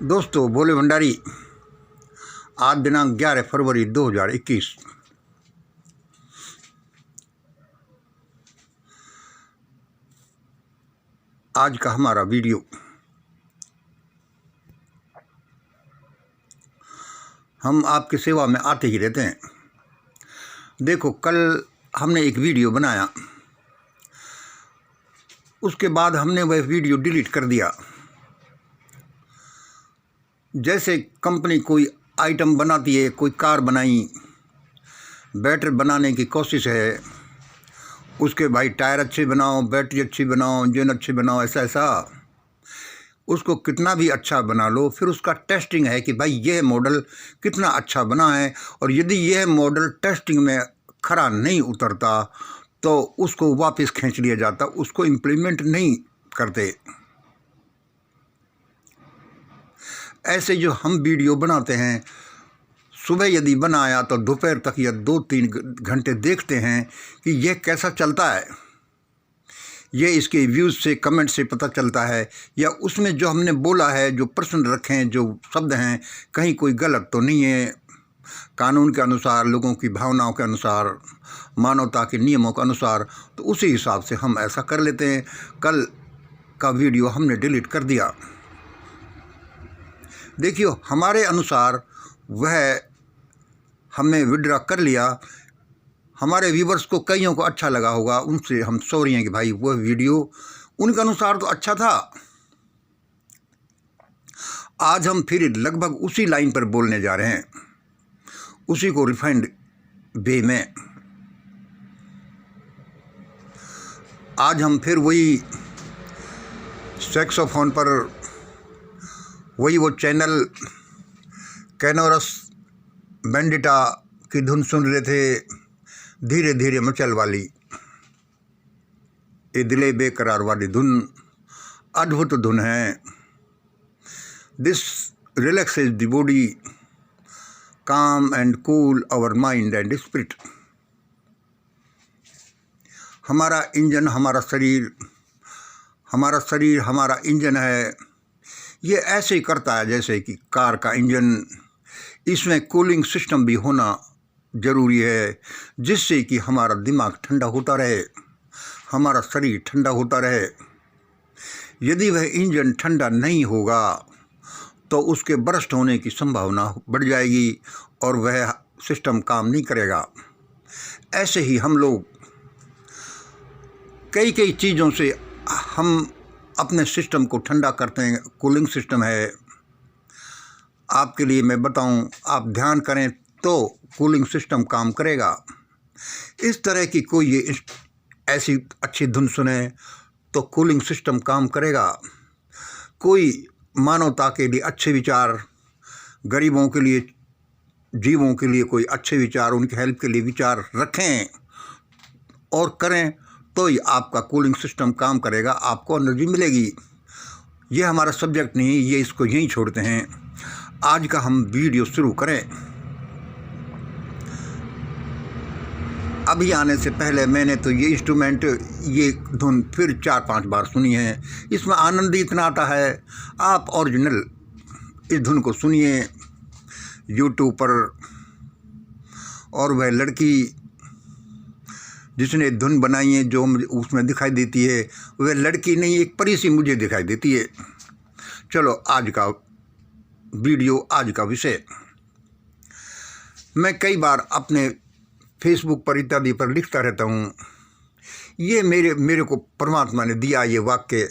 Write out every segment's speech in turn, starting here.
दोस्तों, भोले भंडारी। आज दिनांक 11 फरवरी 2021। आज का हमारा वीडियो हम आपकी सेवा में आते ही रहते हैं। देखो, कल हमने एक वीडियो बनाया, उसके बाद हमने वह वीडियो डिलीट कर दिया। जैसे कंपनी कोई आइटम बनाती है, कोई कार बनाई, बैटरी बनाने की कोशिश है, उसके भाई टायर अच्छे बनाओ, बैटरी अच्छी बनाओ, इंजन अच्छी बनाओ, ऐसा उसको कितना भी अच्छा बना लो, फिर उसका टेस्टिंग है कि भाई यह मॉडल कितना अच्छा बना है, और यदि यह मॉडल टेस्टिंग में खरा नहीं उतरता तो उसको वापस खींच लिया जाता, उसको इम्प्लीमेंट नहीं करते। ऐसे जो हम वीडियो बनाते हैं, सुबह यदि बनाया तो दोपहर तक या 2-3 घंटे देखते हैं कि यह कैसा चलता है। ये इसके व्यूज़ से, कमेंट से पता चलता है, या उसमें जो हमने बोला है, जो प्रश्न रखे हैं, जो शब्द हैं, कहीं कोई गलत तो नहीं है। कानून के अनुसार, लोगों की भावनाओं के अनुसार, मानवता के नियमों के अनुसार, तो उसी हिसाब से हम ऐसा कर लेते हैं। कल का वीडियो हमने डिलीट कर दिया। देखियो, हमारे अनुसार वह हमने विड्रॉ कर लिया। हमारे व्यूवर्स को कईयों को अच्छा लगा होगा, उनसे हम सॉरी हैं कि भाई वह वीडियो उनके अनुसार तो अच्छा था। आज हम फिर लगभग उसी लाइन पर बोलने जा रहे हैं, उसी को रिफाइंड वे में। आज हम फिर वही सैक्सोफोन पर, वही वो चैनल कैनोरस बैंडिटा की धुन सुन रहे थे, धीरे धीरे मचल वाली, ये दिले बेकरार वाली धुन अद्भुत धुन है। This relaxes the body, calm and cool our mind and spirit. हमारा इंजन, हमारा शरीर हमारा इंजन है। ये ऐसे ही करता है जैसे कि कार का इंजन। इसमें कूलिंग सिस्टम भी होना ज़रूरी है, जिससे कि हमारा दिमाग ठंडा होता रहे, हमारा शरीर ठंडा होता रहे। यदि वह इंजन ठंडा नहीं होगा तो उसके बर्स्ट होने की संभावना बढ़ जाएगी और वह सिस्टम काम नहीं करेगा। ऐसे ही हम लोग कई चीज़ों से हम अपने सिस्टम को ठंडा करते हैं। कूलिंग सिस्टम है, आपके लिए मैं बताऊं, आप ध्यान करें तो कूलिंग सिस्टम काम करेगा। इस तरह की कोई ये ऐसी अच्छी धुन सुने तो कूलिंग सिस्टम काम करेगा। कोई मानवता के लिए अच्छे विचार, गरीबों के लिए, जीवों के लिए कोई अच्छे विचार, उनकी हेल्प के लिए विचार रखें और करें तो ही आपका कूलिंग सिस्टम काम करेगा, आपको एनर्जी मिलेगी। ये हमारा सब्जेक्ट नहीं, ये इसको यहीं छोड़ते हैं। आज का हम वीडियो शुरू करें। अभी आने से पहले मैंने तो ये इंस्ट्रूमेंट, ये धुन फिर 4-5 बार सुनी है। इसमें आनंद इतना आता है। आप ओरिजिनल इस धुन को सुनिए यूट्यूब पर। और वह लड़की जिसने धुन बनाई है, जो उसमें दिखाई देती है, वह लड़की नहीं, एक परी सी मुझे दिखाई देती है। चलो, आज का वीडियो, आज का विषय। मैं कई बार अपने फेसबुक पर इत्यादि पर लिखता रहता हूँ। ये मेरे को परमात्मा ने दिया ये वाक्य।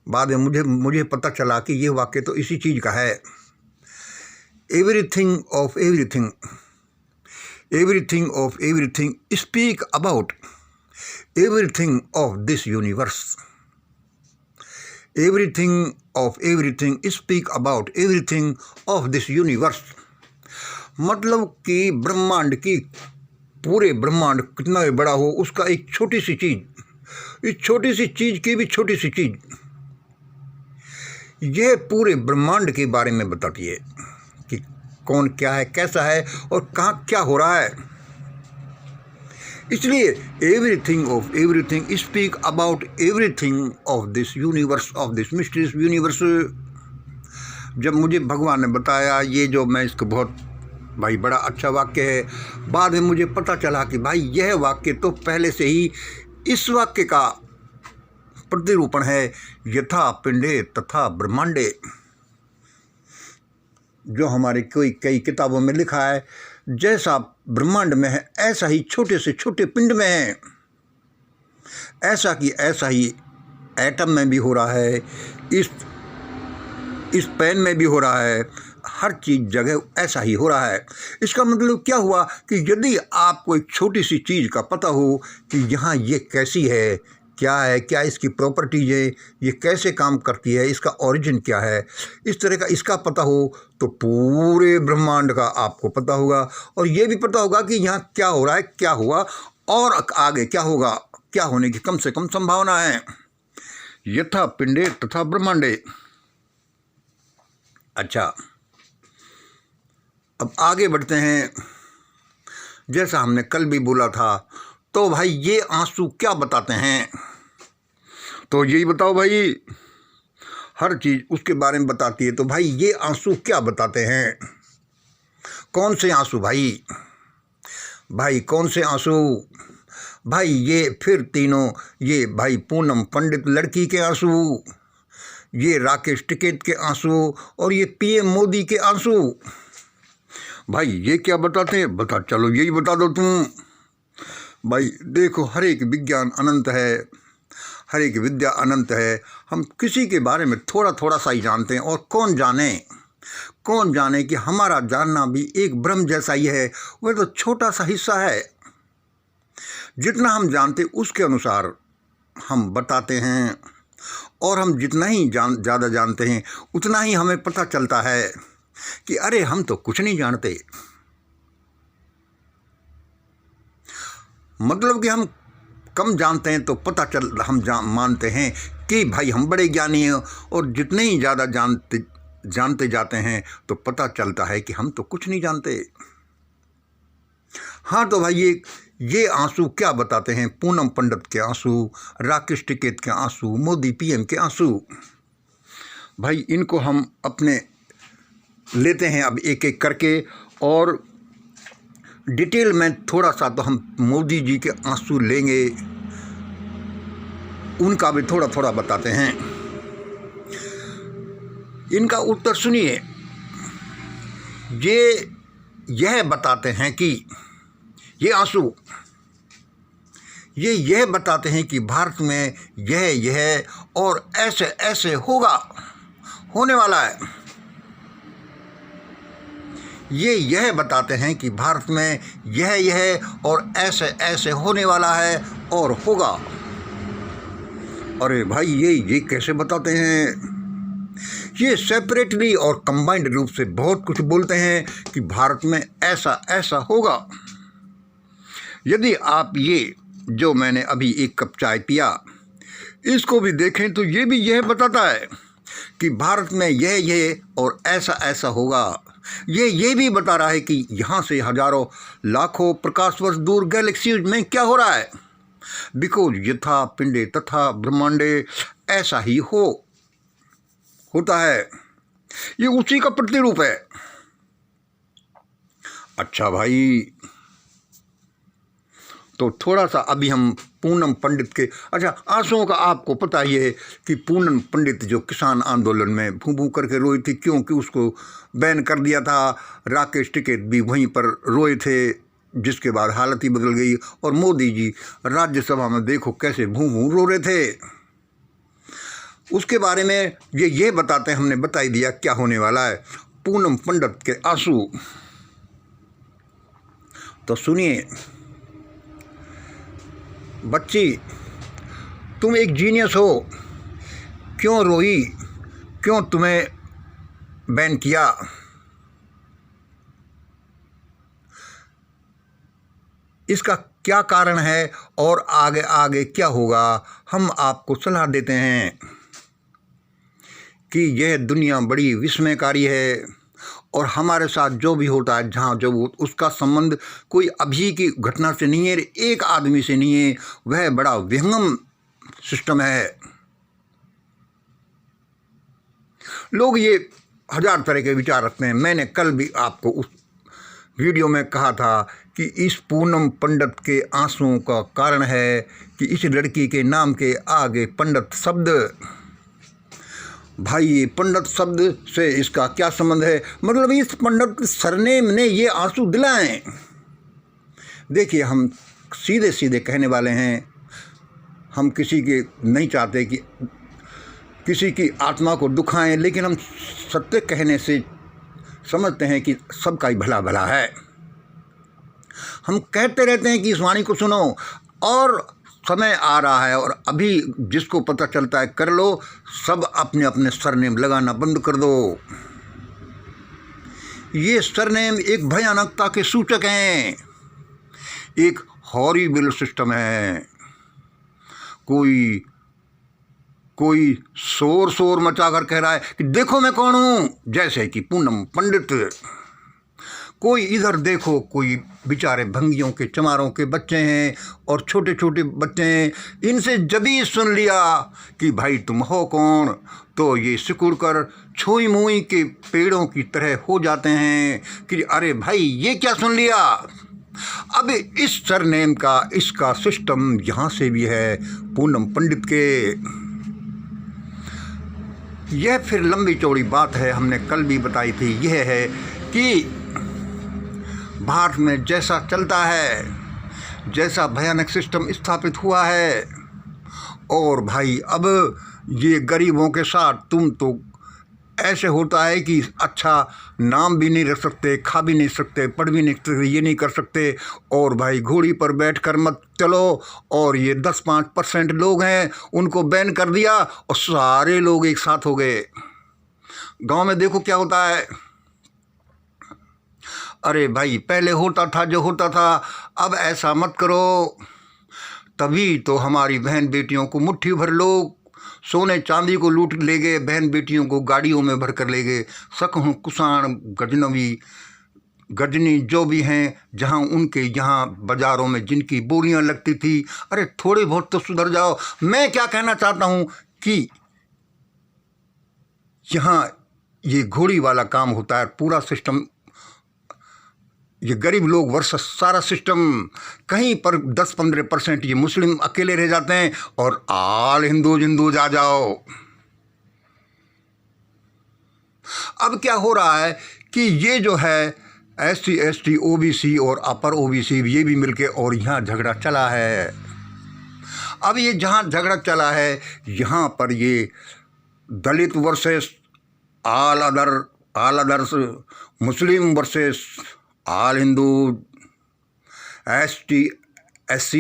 बाद में मुझे पता चला कि ये वाक्य तो इसी चीज़ का है। Everything of everything, everything of everything speak about everything of this universe. Everything of everything speak about everything of this universe. मतलब कि ब्रह्मांड की, पूरे ब्रह्मांड कितना भी बड़ा हो, उसका एक छोटी सी चीज़, इस छोटी सी चीज़ की भी छोटी सी चीज़, यह पूरे ब्रह्मांड के बारे में बताती है कि कौन क्या है, कैसा है और कहाँ क्या हो रहा है। इसलिए everything of everything speak about everything of this universe, of this mysterious universe. जब मुझे भगवान ने बताया ये जो मैं इसको बहुत भाई बड़ा अच्छा वाक्य है, बाद में मुझे पता चला कि भाई यह वाक्य तो पहले से ही इस वाक्य का प्रतिरूपण है, यथा पिंडे तथा ब्रह्मांडे। जो हमारे कई किताबों में लिखा है, जैसा ब्रह्मांड में है ऐसा ही छोटे से छोटे पिंड में है, ऐसा कि ऐसा ही एटम में भी हो रहा है, इस पेन में भी हो रहा है, हर चीज़ जगह ऐसा ही हो रहा है। इसका मतलब क्या हुआ कि यदि आपको एक छोटी सी चीज़ का पता हो कि यहाँ ये कैसी है, क्या इसकी प्रॉपर्टीज है, ये कैसे काम करती है, इसका ओरिजिन क्या है, इस तरह का इसका पता हो, तो पूरे ब्रह्मांड का आपको पता होगा। और ये भी पता होगा कि यहाँ क्या हो रहा है, क्या हुआ और आगे क्या होगा, क्या होने की कम से कम संभावना है। यथा पिंडे तथा ब्रह्मांडे। अच्छा, अब आगे बढ़ते हैं। जैसा हमने कल भी बोला था, तो भाई ये आंसू क्या बताते हैं? तो यही बताओ भाई, हर चीज़ उसके बारे में बताती है। तो भाई ये आंसू क्या बताते हैं? कौन से आंसू भाई? भाई कौन से आंसू? भाई ये फिर तीनों, ये भाई पूनम पंडित लड़की के आंसू, ये राकेश टिकैत के आंसू और ये पीएम मोदी के आंसू। भाई ये क्या बताते हैं? चलो यही बता दो तुम। भाई देखो, हर एक विज्ञान अनंत है, हर एक विद्या अनंत है। हम किसी के बारे में थोड़ा थोड़ा सा ही जानते हैं, और कौन जाने कि हमारा जानना भी एक ब्रह्म जैसा ही है। वह तो छोटा सा हिस्सा है। जितना हम जानते उसके अनुसार हम बताते हैं, और हम जितना ही ज़्यादा जानते हैं उतना ही हमें पता चलता है कि अरे हम तो कुछ नहीं जानते। मतलब कि हम कम जानते हैं तो मानते हैं कि भाई हम बड़े ज्ञानी हैं, और जितने ही ज़्यादा जानते जाते हैं तो पता चलता है कि हम तो कुछ नहीं जानते। हाँ, तो भाई ये आंसू क्या बताते हैं? पूनम पंडित के आंसू, राकेश टिकैत के आंसू, मोदी पीएम के आंसू। भाई इनको हम अपने लेते हैं अब एक एक करके, और डिटेल में थोड़ा सा तो हम मोदी जी के आंसू लेंगे, उनका भी थोड़ा थोड़ा बताते हैं। इनका उत्तर सुनिए। यह बताते हैं कि ये आंसू यह बताते हैं कि भारत में यह और ऐसे ऐसे होने वाला है। यह बताते हैं कि भारत में यह और ऐसे ऐसे होने वाला है और होगा। अरे भाई ये कैसे बताते हैं? ये सेपरेटली और कंबाइंड रूप से बहुत कुछ बोलते हैं कि भारत में ऐसा ऐसा होगा। यदि आप ये जो मैंने अभी एक कप चाय पिया, इसको भी देखें तो ये भी यह बताता है कि भारत में यह और ऐसा ऐसा होगा। ये भी बता रहा है कि यहाँ से हजारों लाखों प्रकाश वर्ष दूर गैलेक्सीज में क्या हो रहा है। बिकॉज यथा पिंडे तथा ब्रह्मांडे, ऐसा ही होता है। ये उसी का प्रतिरूप है। अच्छा भाई, तो थोड़ा सा अभी हम पूनम पंडित के, अच्छा आंसुओं का आपको पता ही है कि पूनम पंडित जो किसान आंदोलन में भूं भूं करके रोई थी, क्योंकि उसको बैन कर दिया था। राकेश टिकैत भी वहीं पर रोए थे, जिसके बाद हालत ही बदल गई। और मोदी जी राज्यसभा में देखो कैसे भूं भूं रो रहे थे। उसके बारे में ये बताते हैं, हमने बता ही दिया क्या होने वाला है। पूनम पंडित के आंसू। तो सुनिए बच्ची, तुम एक जीनियस हो, क्यों रोई, क्यों तुम्हें बैन किया? इसका क्या कारण है और आगे आगे क्या होगा? हम आपको सलाह देते हैं कि यह दुनिया बड़ी विस्मयकारी है, और हमारे साथ जो भी होता है, जहाँ जो उसका संबंध कोई अभी की घटना से नहीं है, एक आदमी से नहीं है। वह बड़ा विहंगम सिस्टम है। लोग ये हजार तरह के विचार रखते हैं। मैंने कल भी आपको उस वीडियो में कहा था कि इस पूनम पंडित के आंसुओं का कारण है कि इस लड़की के नाम के आगे पंडित शब्द। भाई ये पंडित शब्द से इसका क्या संबंध है? मतलब इस पंडित सरनेम ने ये आंसू दिलाए। देखिए, हम सीधे सीधे कहने वाले हैं, हम किसी के नहीं चाहते कि किसी की आत्मा को दुखाएं, लेकिन हम सत्य कहने से समझते हैं कि सबका ही भला भला है। हम कहते रहते हैं कि इस वाणी को सुनो, और समय आ रहा है और अभी जिसको पता चलता है कर लो, सब अपने अपने सरनेम लगाना बंद कर दो। ये सरनेम एक भयानकता के सूचक हैं, एक हॉरिबल सिस्टम है। कोई शोर मचाकर कह रहा है कि देखो मैं कौन हूँ, जैसे कि पूनम पंडित। कोई इधर देखो, कोई बेचारे भंगियों के चमारों के बच्चे हैं और छोटे छोटे बच्चे हैं, इनसे जभी सुन लिया कि भाई तुम हो कौन, तो ये सिकुड़ कर छुई मुई के पेड़ों की तरह हो जाते हैं कि अरे भाई ये क्या सुन लिया। अब इस सरनेम का, इसका सिस्टम यहाँ से भी है पूनम पंडित के। यह फिर लंबी चौड़ी बात है, हमने कल भी बताई थी। यह है कि भारत में जैसा चलता है, जैसा भयानक सिस्टम स्थापित हुआ है, और भाई अब ये गरीबों के साथ तुम तो ऐसे होता है कि अच्छा नाम भी नहीं रख सकते, खा भी नहीं सकते, पढ़ भी नहीं सकते, ये नहीं कर सकते, और भाई घोड़ी पर बैठकर मत चलो, और ये 10-5% लोग हैं उनको बैन कर दिया और सारे लोग एक साथ हो गए। गांव में देखो क्या होता है। अरे भाई पहले होता था जो होता था, अब ऐसा मत करो। तभी तो हमारी बहन बेटियों को मुट्ठी भर लोग सोने चांदी को लूट ले गए, बहन बेटियों को गाड़ियों में भर कर ले गए। सकहूँ कुसाण गजनी जो भी हैं, जहाँ उनके यहाँ बाज़ारों में जिनकी बोरियां लगती थी, अरे थोड़े बहुत तो सुधर जाओ। मैं क्या कहना चाहता हूँ कि यहाँ ये घोड़ी वाला काम होता है, पूरा सिस्टम, ये गरीब लोग वर्सेस सारा सिस्टम। कहीं पर 10-15% ये मुस्लिम अकेले रह जाते हैं और आल हिंदू आ जाओ। अब क्या हो रहा है कि ये जो है SC ST OBC और अपर OBC ये भी मिलके और यहाँ झगड़ा चला है। अब ये जहाँ झगड़ा चला है, यहाँ पर ये Dalit versus all others, Muslim versus all Hindu, SC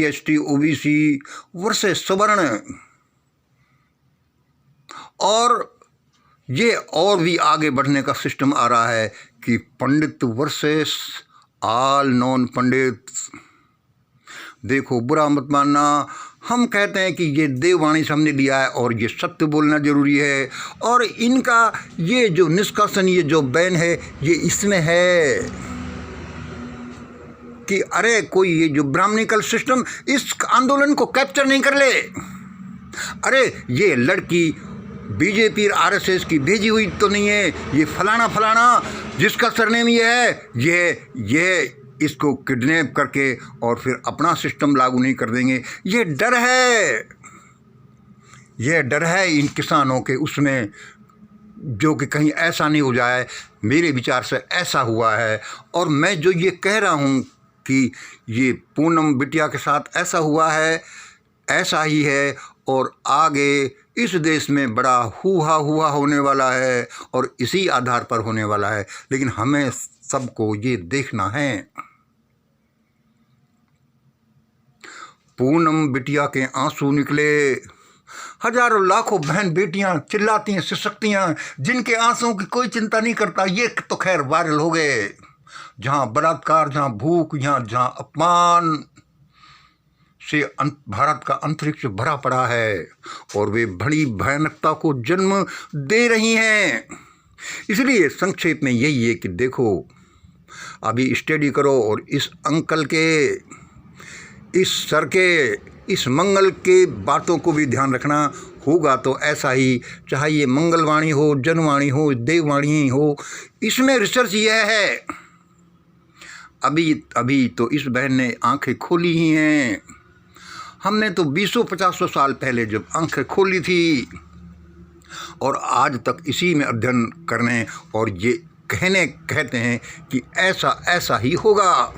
ST OBC versus सवर्ण, और ये और भी आगे बढ़ने का सिस्टम आ रहा है कि पंडित वर्सेस आल नॉन पंडित। देखो बुरा मत मानना, हम कहते हैं कि ये देववाणी से हमने लिया है और ये सत्य बोलना जरूरी है, और इनका ये जो निष्कर्षण, ये जो बैन है, ये इसमें है कि अरे कोई ये जो ब्राह्मणिकल सिस्टम इस आंदोलन को कैप्चर नहीं कर ले। अरे ये लड़की बीजेपी और RSS की भेजी हुई तो नहीं है, ये फलाना जिसका सरनेम ये है, ये इसको किडनैप करके और फिर अपना सिस्टम लागू नहीं कर देंगे। ये डर है इन किसानों के उसमें, जो कि कहीं ऐसा नहीं हो जाए। मेरे विचार से ऐसा हुआ है, और मैं जो ये कह रहा हूँ कि ये पूनम बिटिया के साथ ऐसा हुआ है, ऐसा ही है, और आगे इस देश में बड़ा हुआ होने वाला है और इसी आधार पर होने वाला है। लेकिन हमें सबको ये देखना है। पूनम बिटिया के आंसू निकले, हजारों लाखों बहन बेटियां चिल्लाती हैं, सिसकतियां, जिनके आंसुओं की कोई चिंता नहीं करता। ये तो खैर वायरल हो गए, जहाँ बलात्कार, जहाँ भूख, जहाँ अपमान से भारत का अंतरिक्ष भरा पड़ा है, और वे बड़ी भयानकता को जन्म दे रही हैं। इसलिए संक्षेप में यही है कि देखो, अभी स्टडी करो और इस अंकल के, इस सर के, इस मंगल के बातों को भी ध्यान रखना, होगा तो ऐसा ही, चाहे ये मंगलवाणी हो, जनवाणी हो, देववाणी हो। इसमें रिसर्च यह है, अभी अभी तो इस बहन ने आंखें खोली ही हैं। हमने तो 20-50 साल पहले जब आंखें खोली थी और आज तक इसी में अध्ययन करने और ये कहते हैं कि ऐसा ऐसा ही होगा।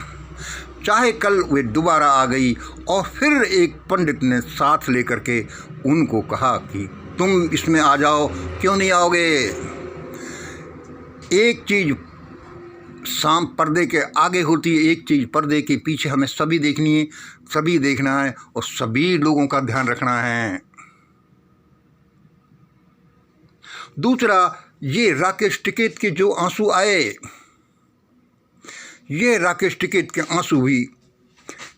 चाहे कल वे दोबारा आ गई और फिर एक पंडित ने साथ लेकर के उनको कहा कि तुम इसमें आ जाओ, क्यों नहीं आओगे। एक चीज़ शाम पर्दे के आगे होती है, एक चीज़ पर्दे के पीछे हमें सभी देखनी है, सभी देखना है और सभी लोगों का ध्यान रखना है। दूसरा, ये राकेश टिकैत के जो आंसू आए, ये राकेश टिकैत के आंसू भी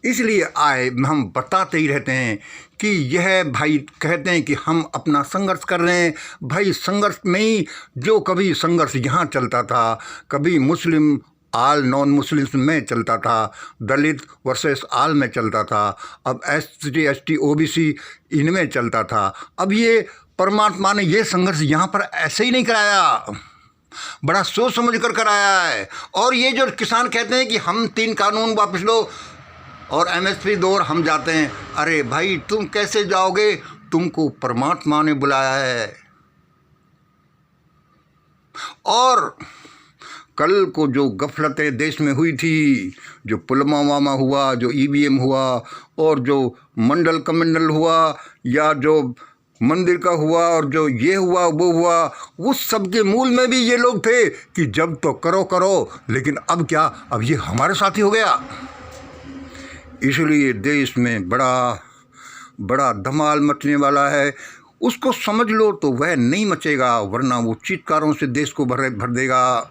इसलिए आए, हम बताते ही रहते हैं कि यह भाई कहते हैं कि हम अपना संघर्ष कर रहे हैं। भाई संघर्ष में ही जो कभी संघर्ष यहाँ चलता था, कभी मुस्लिम आल नॉन मुस्लिम्स में चलता था, दलित वर्सेस आल में चलता था, अब SC ST OBC इनमें चलता था। अब ये परमात्मा ने ये संघर्ष यहाँ पर ऐसे ही नहीं कराया, बड़ा सोच समझ कर कराया है। और ये जो किसान कहते हैं कि हम 3 कानून वापस लो और MSP दो और हम जाते हैं, अरे भाई तुम कैसे जाओगे, तुमको परमात्मा ने बुलाया है। और कल को जो गफलतें देश में हुई थी, जो पुलवामा हुआ, जो EVM हुआ और जो मंडल कमंडल हुआ या जो मंदिर का हुआ और जो ये हुआ वो हुआ, उस सब के मूल में भी ये लोग थे कि जब तो करो करो, लेकिन अब क्या, अब ये हमारे साथ ही हो गया। इसलिए देश में बड़ा धमाल मचने वाला है। उसको समझ लो तो वह नहीं मचेगा, वरना वो चीत्कारों से देश को भर देगा।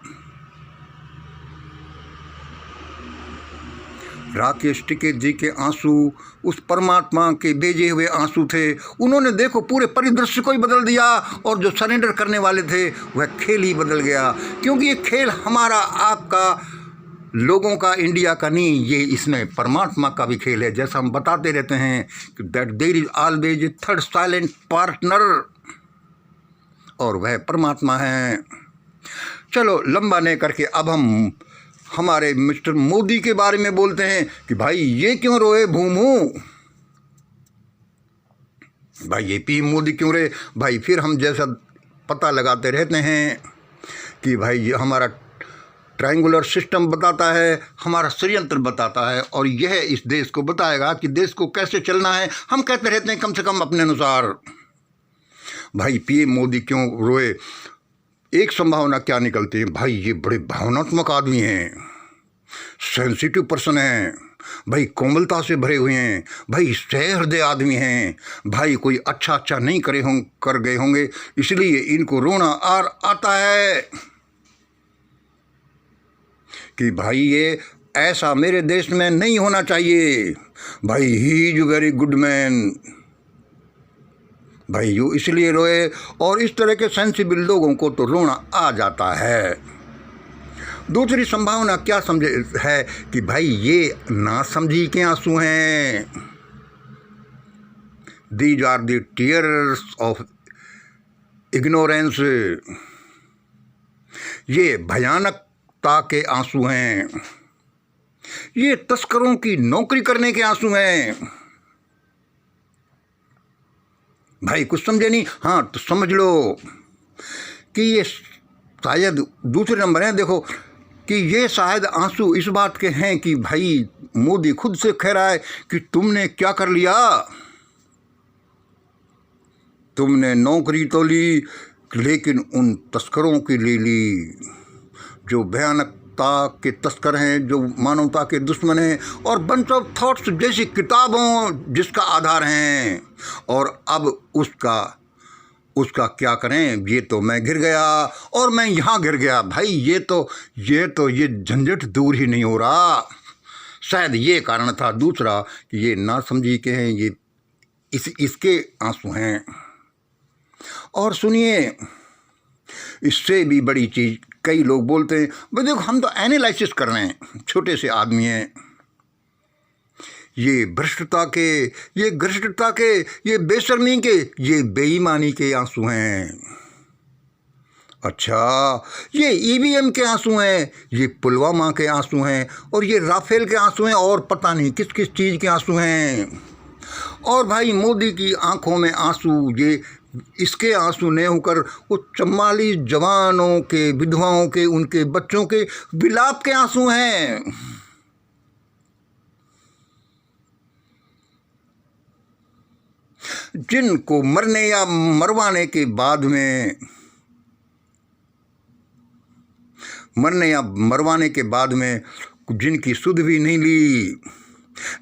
राकेश टिकैत जी के आंसू उस परमात्मा के भेजे हुए आंसू थे। उन्होंने देखो पूरे परिदृश्य को ही बदल दिया और जो सरेंडर करने वाले थे वह खेल ही बदल गया। क्योंकि ये खेल हमारा, आपका, लोगों का, इंडिया का नहीं, ये इसमें परमात्मा का भी खेल है। जैसा हम बताते रहते हैं कि that there is always a third silent partner, और वह परमात्मा है। चलो लंबा नहीं करके अब हम हमारे मिस्टर मोदी के बारे में बोलते हैं कि भाई ये क्यों रोए भूमू, भाई ये पीएम मोदी क्यों रोए। भाई फिर हम जैसा पता लगाते रहते हैं कि भाई ये हमारा ट्रायंगुलर सिस्टम बताता है, हमारा षड्यंत्र बताता है और यह इस देश को बताएगा कि देश को कैसे चलना है। हम कहते रहते हैं कम से कम अपने अनुसार। भाई पीएम मोदी क्यों रोए, एक संभावना क्या निकलती है, भाई ये बड़े भावनात्मक आदमी हैं, सेंसिटिव पर्सन हैं, भाई कोमलता से भरे हुए हैं, भाई सहृदय आदमी हैं, भाई कोई अच्छा नहीं कर गए होंगे इसलिए इनको रोना आता है कि भाई ये ऐसा मेरे देश में नहीं होना चाहिए। भाई he is very good man, भाई यू इसलिए रोए। और इस तरह के सेंसिबल लोगों को तो रोना आ जाता है। दूसरी संभावना क्या समझे है कि भाई ये नासमझी के आंसू हैं। These are the tears of ignorance, ये भयानकता के आंसू हैं, ये तस्करों की नौकरी करने के आंसू हैं। भाई कुछ समझे नहीं, हाँ तो समझ लो कि ये शायद दूसरे नंबर हैं। देखो कि ये शायद आंसू इस बात के हैं कि भाई मोदी खुद से कह रहा है कि तुमने क्या कर लिया, तुमने नौकरी तो ली लेकिन उन तस्करों की ले ली जो भयानकता के तस्कर हैं, जो मानवता के दुश्मन हैं और बंच ऑफ थॉट्स जैसी किताबों जिसका आधार हैं। और अब उसका क्या करें, ये तो मैं गिर गया और मैं यहाँ गिर गया। भाई ये झंझट दूर ही नहीं हो रहा। शायद ये कारण था दूसरा कि ये नासमझी के हैं, ये इसके आंसू हैं। और सुनिए, इससे भी बड़ी चीज़ कई लोग बोलते हैं, भाई देखो हम तो एनालिसिस कर रहे हैं, छोटे से आदमी हैं। ये भ्रष्टता के, ये घृष्टता के, ये बेशर्मी के, ये बेईमानी के आंसू हैं। अच्छा, ये ईवीएम के आंसू हैं, ये पुलवामा के आंसू हैं, और ये राफेल के आंसू हैं, और पता नहीं किस किस चीज़ के आंसू हैं। और भाई मोदी की आंखों में आंसू, ये इसके आंसू नहीं होकर वो 44 जवानों के, विधवाओं के, उनके बच्चों के विलाप के आंसू हैं। जिनको मरने या मरवाने के बाद में, मरने या मरवाने के बाद में जिनकी सुध भी नहीं ली,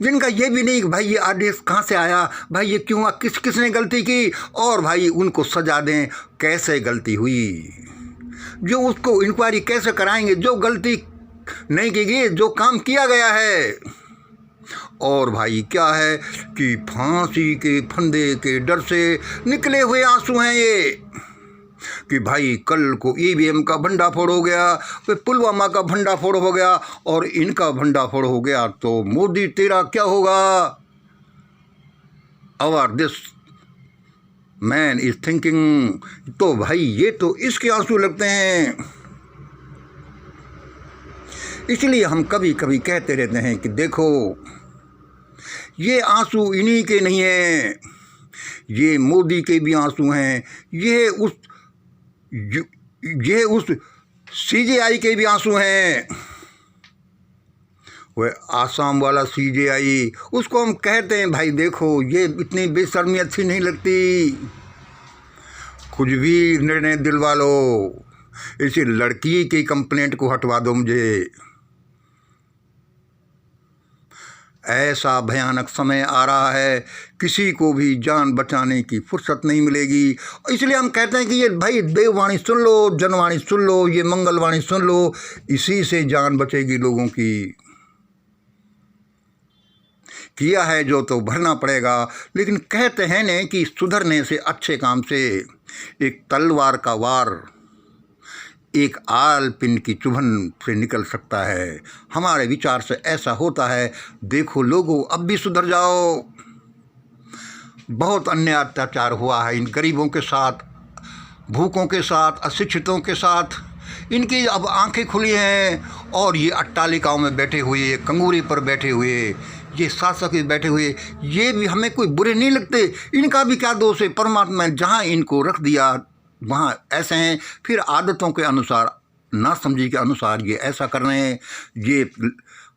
जिनका ये भी नहीं कि भाई ये आदेश कहाँ से आया, भाई ये क्यों, किसने गलती की, और भाई उनको सजा दें, कैसे गलती हुई, जो उसको इंक्वायरी कैसे कराएंगे, जो गलती नहीं की गई, जो काम किया गया है। और भाई क्या है कि फांसी के फंदे के डर से निकले हुए आंसू हैं ये, कि भाई कल को ईवीएम का भंडाफोड़ हो गया, फिर पुलवामा का भंडाफोड़ हो गया, और इनका भंडाफोड़ हो गया, तो मोदी तेरा क्या होगा। Our this man is thinking. तो भाई ये तो इसके आंसू लगते हैं। इसलिए हम कभी कभी कहते रहते हैं कि देखो ये आंसू इन्हीं के नहीं हैं, ये मोदी के भी आंसू हैं, ये उस सीजेआई के भी आंसू हैं। वह आसाम वाला सीजेआई, उसको हम कहते हैं भाई देखो ये इतनी बेशर्मी अच्छी नहीं लगती, कुछ भी निर्णय दिलवा लो, इसी लड़की की कंप्लेंट को हटवा दो मुझे। ऐसा भयानक समय आ रहा है, किसी को भी जान बचाने की फुर्सत नहीं मिलेगी। इसलिए हम कहते हैं कि ये भाई देववाणी सुन लो, जनवाणी सुन लो, ये मंगलवाणी सुन लो, इसी से जान बचेगी लोगों की। किया है जो तो भरना पड़ेगा। लेकिन कहते हैं ने कि सुधरने से, अच्छे काम से, एक तलवार का वार एक आल पिन की चुभन से निकल सकता है। हमारे विचार से ऐसा होता है। देखो लोगों, अब भी सुधर जाओ। बहुत अन्याय अत्याचार हुआ है इन गरीबों के साथ, भूखों के साथ, अशिक्षितों के साथ। इनकी अब आंखें खुली हैं, और ये अट्टालिकाओं में बैठे हुए, कंगूरी पर बैठे हुए, ये शासक बैठे हुए, ये भी हमें कोई बुरे नहीं लगते। इनका भी क्या दोष है, परमात्मा ने जहाँ इनको रख दिया वहाँ ऐसे हैं, फिर आदतों के अनुसार, ना समझी के अनुसार ये ऐसा कर रहे हैं। ये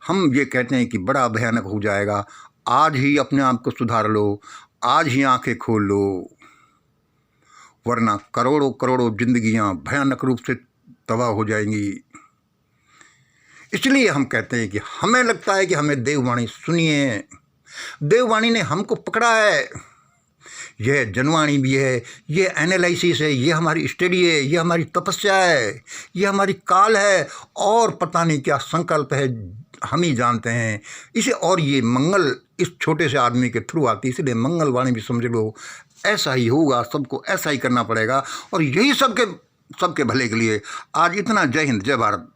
हम ये कहते हैं कि बड़ा भयानक हो जाएगा। आज ही अपने आप को सुधार लो, आज ही आंखें खोल लो, वरना करोड़ों करोड़ों जिंदगियां भयानक रूप से तबाह हो जाएंगी। इसलिए हम कहते हैं कि हमें लगता है कि हमें देववाणी सुनिए। देववाणी ने हमको पकड़ा है, यह जनवाणी भी है, ये एनालिसिस है, ये हमारी स्टडी है, ये हमारी तपस्या है, ये हमारी काल है, और पता नहीं क्या संकल्प है, हम ही जानते हैं इसे। और ये मंगल इस छोटे से आदमी के थ्रू आती है, इसलिए मंगलवाणी भी समझ लो। ऐसा ही होगा, सबको ऐसा ही करना पड़ेगा, और यही सबके भले के लिए। आज इतना। जय हिंद, जय भारत।